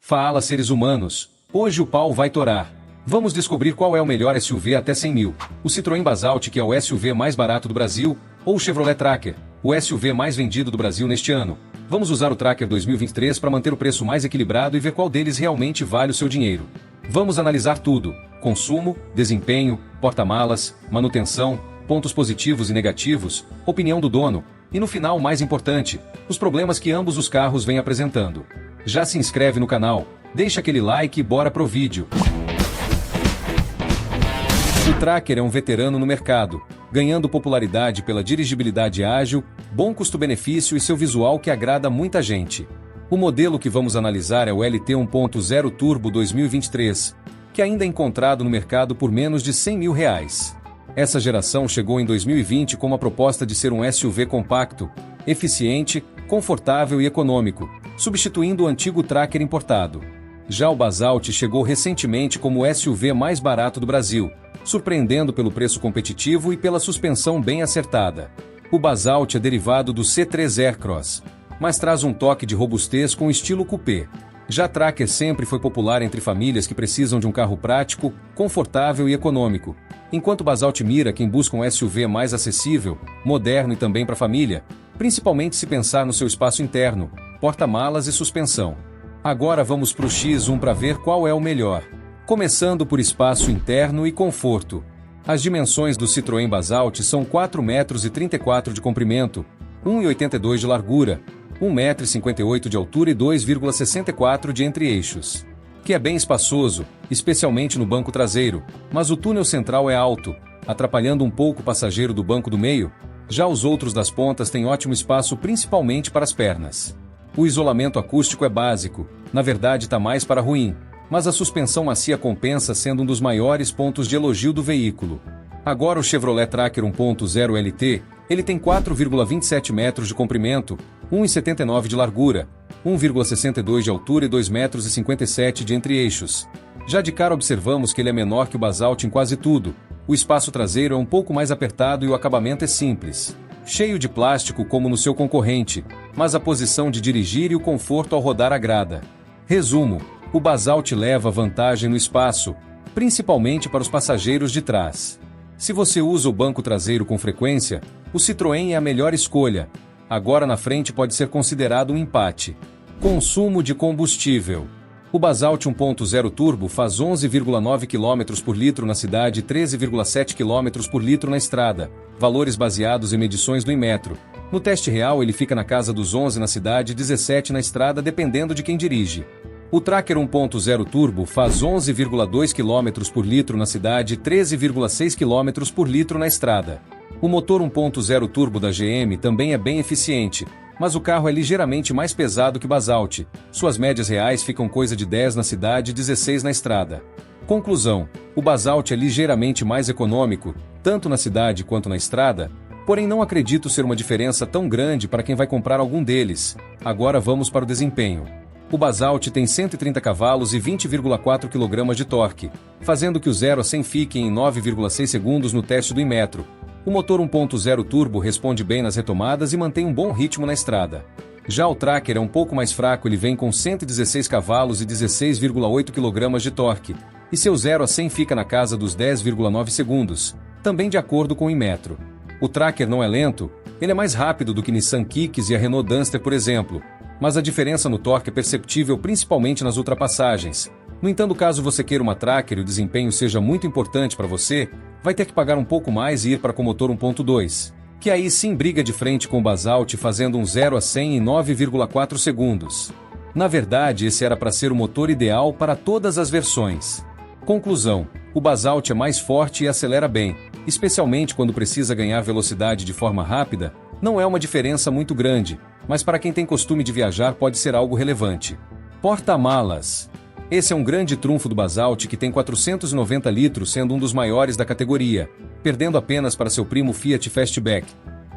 Fala, seres humanos! Hoje o pau vai torar. Vamos descobrir qual é o melhor SUV até 100 mil. O Citroën Basalt, que é o SUV mais barato do Brasil, ou o Chevrolet Tracker, o SUV mais vendido do Brasil neste ano. Vamos usar o Tracker 2023 para manter o preço mais equilibrado e ver qual deles realmente vale o seu dinheiro. Vamos analisar tudo: consumo, desempenho, porta-malas, manutenção, pontos positivos e negativos, opinião do dono, e no final, o mais importante, os problemas que ambos os carros vêm apresentando. Já se inscreve no canal, deixa aquele like e bora pro vídeo. O Tracker é um veterano no mercado, ganhando popularidade pela dirigibilidade ágil, bom custo-benefício e seu visual que agrada muita gente. O modelo que vamos analisar é o LT 1.0 Turbo 2023, que ainda é encontrado no mercado por menos de 100 mil reais. Essa geração chegou em 2020 com a proposta de ser um SUV compacto, eficiente, confortável e econômico, substituindo o antigo Tracker importado. Já o Basalt chegou recentemente como o SUV mais barato do Brasil, surpreendendo pelo preço competitivo e pela suspensão bem acertada. O Basalt é derivado do C3 Aircross, mas traz um toque de robustez com estilo coupé. Já Tracker sempre foi popular entre famílias que precisam de um carro prático, confortável e econômico, enquanto o Basalt mira quem busca um SUV mais acessível, moderno e também para família, principalmente se pensar no seu espaço interno, porta-malas e suspensão. Agora vamos para o X1 para ver qual é o melhor. Começando por espaço interno e conforto. As dimensões do Citroën Basalt são 4,34 metros de comprimento, 1,82 m de largura, 1,58 m de altura e 2,64 de entre-eixos. Que é bem espaçoso, especialmente no banco traseiro, mas o túnel central é alto, atrapalhando um pouco o passageiro do banco do meio. Já os outros das pontas têm ótimo espaço principalmente para as pernas. O isolamento acústico é básico, na verdade está mais para ruim, mas a suspensão macia compensa sendo um dos maiores pontos de elogio do veículo. Agora o Chevrolet Tracker 1.0 LT, ele tem 4,27 metros de comprimento, 1,79 m de largura, 1,62 m de altura e 2,57 m de entre-eixos. Já de cara observamos que ele é menor que o Basalt em quase tudo. O espaço traseiro é um pouco mais apertado e o acabamento é simples, cheio de plástico como no seu concorrente, mas a posição de dirigir e o conforto ao rodar agrada. Resumo: o Basalt leva vantagem no espaço, principalmente para os passageiros de trás. Se você usa o banco traseiro com frequência, o Citroën é a melhor escolha. Agora na frente pode ser considerado um empate. Consumo de combustível. O Basalt 1.0 Turbo faz 11,9 km por litro na cidade e 13,7 km por litro na estrada, valores baseados em medições do Inmetro. No teste real ele fica na casa dos 11 na cidade e 17 na estrada dependendo de quem dirige. O Tracker 1.0 Turbo faz 11,2 km por litro na cidade e 13,6 km por litro na estrada. O motor 1.0 Turbo da GM também é bem eficiente, mas o carro é ligeiramente mais pesado que o Basalt. Suas médias reais ficam coisa de 10 na cidade e 16 na estrada. Conclusão: o Basalt é ligeiramente mais econômico, tanto na cidade quanto na estrada, porém não acredito ser uma diferença tão grande para quem vai comprar algum deles. Agora vamos para o desempenho. O Basalt tem 130 cavalos e 20,4 kg de torque, fazendo que o 0 a 100 fique em 9,6 segundos no teste do Inmetro. O motor 1.0 Turbo responde bem nas retomadas e mantém um bom ritmo na estrada. Já o Tracker é um pouco mais fraco, ele vem com 116 cavalos e 16,8 kg de torque, e seu 0 a 100 fica na casa dos 10,9 segundos, também de acordo com o Inmetro. O Tracker não é lento, ele é mais rápido do que Nissan Kicks e a Renault Duster, por exemplo, mas a diferença no torque é perceptível principalmente nas ultrapassagens. No entanto, caso você queira uma Tracker e o desempenho seja muito importante para você, vai ter que pagar um pouco mais e ir para com motor 1.2, que aí sim briga de frente com o Basalt fazendo um 0 a 100 em 9,4 segundos. Na verdade, esse era para ser o motor ideal para todas as versões. Conclusão: o Basalt é mais forte e acelera bem, especialmente quando precisa ganhar velocidade de forma rápida. Não é uma diferença muito grande, mas para quem tem costume de viajar pode ser algo relevante. Porta-malas. Esse é um grande trunfo do Basalt, que tem 490 litros, sendo um dos maiores da categoria, perdendo apenas para seu primo Fiat Fastback.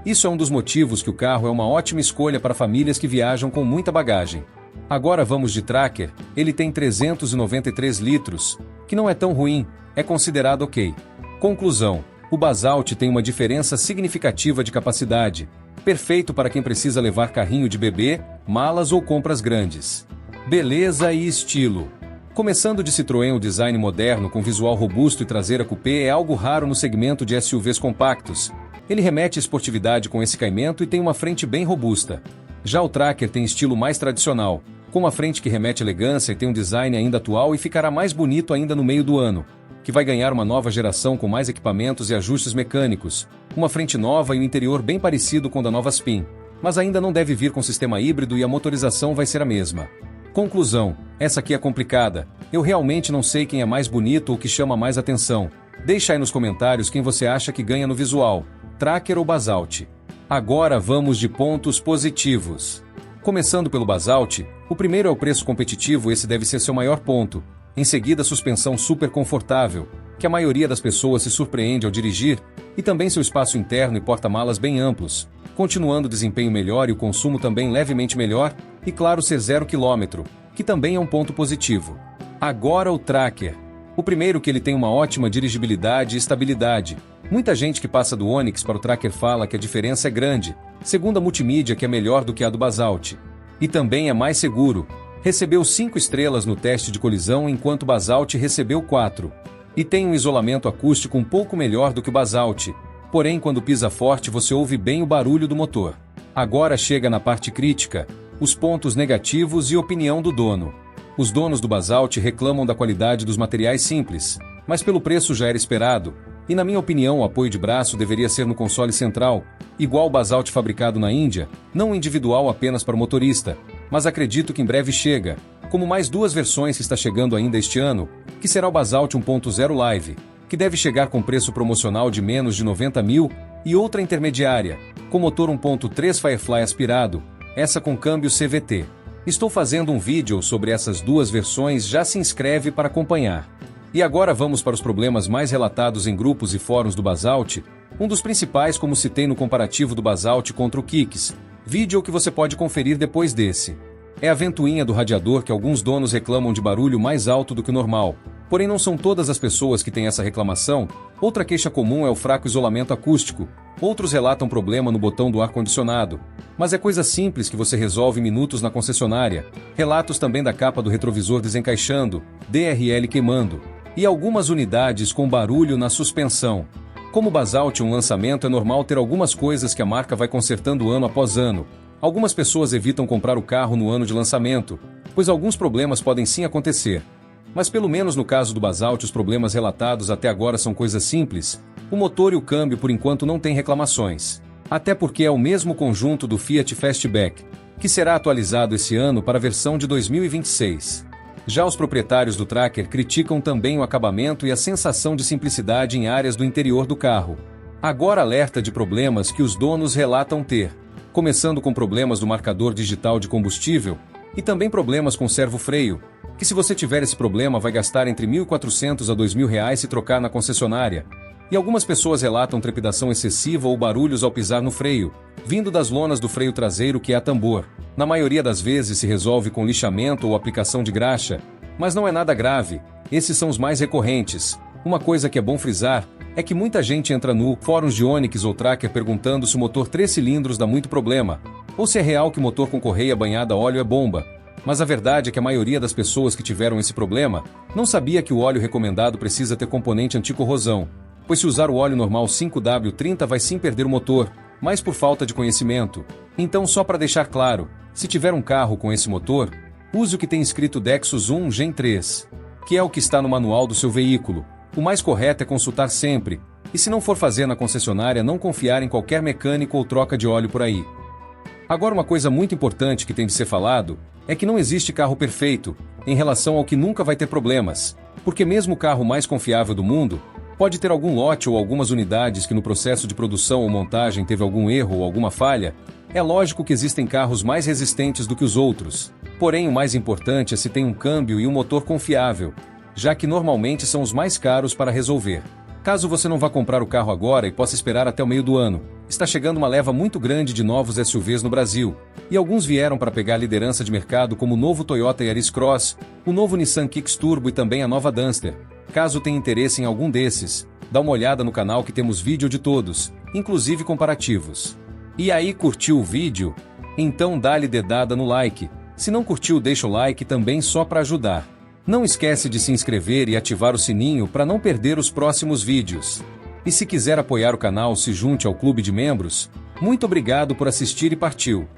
Isso é um dos motivos que o carro é uma ótima escolha para famílias que viajam com muita bagagem. Agora vamos de Tracker. Ele tem 393 litros, que não é tão ruim, é considerado ok. Conclusão: o Basalt tem uma diferença significativa de capacidade, perfeito para quem precisa levar carrinho de bebê, malas ou compras grandes. Beleza e estilo. Começando de Citroën, o design moderno com visual robusto e traseira coupé é algo raro no segmento de SUVs compactos. Ele remete à esportividade com esse caimento e tem uma frente bem robusta. Já o Tracker tem estilo mais tradicional, com uma frente que remete à elegância e tem um design ainda atual e ficará mais bonito ainda no meio do ano, que vai ganhar uma nova geração com mais equipamentos e ajustes mecânicos, uma frente nova e um interior bem parecido com o da nova Spin, mas ainda não deve vir com sistema híbrido e a motorização vai ser a mesma. Conclusão, essa aqui é complicada, eu realmente não sei quem é mais bonito ou que chama mais atenção. Deixa aí nos comentários quem você acha que ganha no visual, Tracker ou Basalt. Agora vamos de pontos positivos. Começando pelo Basalt, o primeiro é o preço competitivo, esse deve ser seu maior ponto. Em seguida, a suspensão super confortável, que a maioria das pessoas se surpreende ao dirigir, e também seu espaço interno e porta-malas bem amplos, continuando o desempenho melhor e o consumo também levemente melhor, e claro ser 0 km, que também é um ponto positivo. Agora o Tracker. O primeiro que ele tem uma ótima dirigibilidade e estabilidade. Muita gente que passa do Onix para o Tracker fala que a diferença é grande, segundo a multimídia que é melhor do que a do Basalt. E também é mais seguro. Recebeu 5 estrelas no teste de colisão enquanto o Basalt recebeu 4. E tem um isolamento acústico um pouco melhor do que o Basalt, porém quando pisa forte você ouve bem o barulho do motor. Agora chega na parte crítica, os pontos negativos e opinião do dono. Os donos do Basalt reclamam da qualidade dos materiais simples, mas pelo preço já era esperado, e na minha opinião o apoio de braço deveria ser no console central, igual o Basalt fabricado na Índia, não individual apenas para o motorista, mas acredito que em breve chega, como mais 2 versões que está chegando ainda este ano, que será o Basalt 1.0 Live, que deve chegar com preço promocional de menos de 90 mil, e outra intermediária, com motor 1.3 Firefly aspirado, essa com câmbio CVT. Estou fazendo um vídeo sobre essas 2 versões, já se inscreve para acompanhar. E agora vamos para os problemas mais relatados em grupos e fóruns do Basalt, um dos principais como citei no comparativo do Basalt contra o Kicks, vídeo que você pode conferir depois desse. É a ventoinha do radiador que alguns donos reclamam de barulho mais alto do que o normal, porém não são todas as pessoas que têm essa reclamação. Outra queixa comum é o fraco isolamento acústico, outros relatam problema no botão do ar-condicionado, mas é coisa simples que você resolve em minutos na concessionária. Relatos também da capa do retrovisor desencaixando, DRL queimando, e algumas unidades com barulho na suspensão. Como o Basalt um lançamento é normal ter algumas coisas que a marca vai consertando ano após ano. Algumas pessoas evitam comprar o carro no ano de lançamento, pois alguns problemas podem sim acontecer. Mas pelo menos no caso do Basalt os problemas relatados até agora são coisas simples, o motor e o câmbio por enquanto não tem reclamações. Até porque é o mesmo conjunto do Fiat Fastback, que será atualizado esse ano para a versão de 2026. Já os proprietários do Tracker criticam também o acabamento e a sensação de simplicidade em áreas do interior do carro. Agora alerta de problemas que os donos relatam ter, começando com problemas do marcador digital de combustível, e também problemas com servo-freio, que se você tiver esse problema vai gastar entre R$ 1.400 a R$ 2.000 se trocar na concessionária. E algumas pessoas relatam trepidação excessiva ou barulhos ao pisar no freio, vindo das lonas do freio traseiro que é a tambor. Na maioria das vezes se resolve com lixamento ou aplicação de graxa, mas não é nada grave, esses são os mais recorrentes. Uma coisa que é bom frisar é que muita gente entra no fóruns de Onix ou Tracker perguntando se o motor 3 cilindros dá muito problema, ou se é real que o motor com correia banhada a óleo é bomba. Mas a verdade é que a maioria das pessoas que tiveram esse problema não sabia que o óleo recomendado precisa ter componente anticorrosão, pois se usar o óleo normal 5W30 vai sim perder o motor, mas por falta de conhecimento. Então só para deixar claro, se tiver um carro com esse motor, use o que tem escrito Dexus 1 Gen 3, que é o que está no manual do seu veículo. O mais correto é consultar sempre, e se não for fazer na concessionária não confiar em qualquer mecânico ou troca de óleo por aí. Agora uma coisa muito importante que tem de ser falado, é que não existe carro perfeito, em relação ao que nunca vai ter problemas, porque mesmo o carro mais confiável do mundo, pode ter algum lote ou algumas unidades que no processo de produção ou montagem teve algum erro ou alguma falha. É lógico que existem carros mais resistentes do que os outros, porém o mais importante é se tem um câmbio e um motor confiável, já que normalmente são os mais caros para resolver. Caso você não vá comprar o carro agora e possa esperar até o meio do ano, está chegando uma leva muito grande de novos SUVs no Brasil, e alguns vieram para pegar a liderança de mercado como o novo Toyota Yaris Cross, o novo Nissan Kicks Turbo e também a nova Duster. Caso tenha interesse em algum desses, dá uma olhada no canal que temos vídeo de todos, inclusive comparativos. E aí, curtiu o vídeo? Então dá-lhe dedada no like, Se não curtiu, deixa o like também só para ajudar. Não esquece de se inscrever e ativar o sininho para não perder os próximos vídeos. E se quiser apoiar o canal, se junte ao clube de membros. Muito obrigado por assistir e partiu!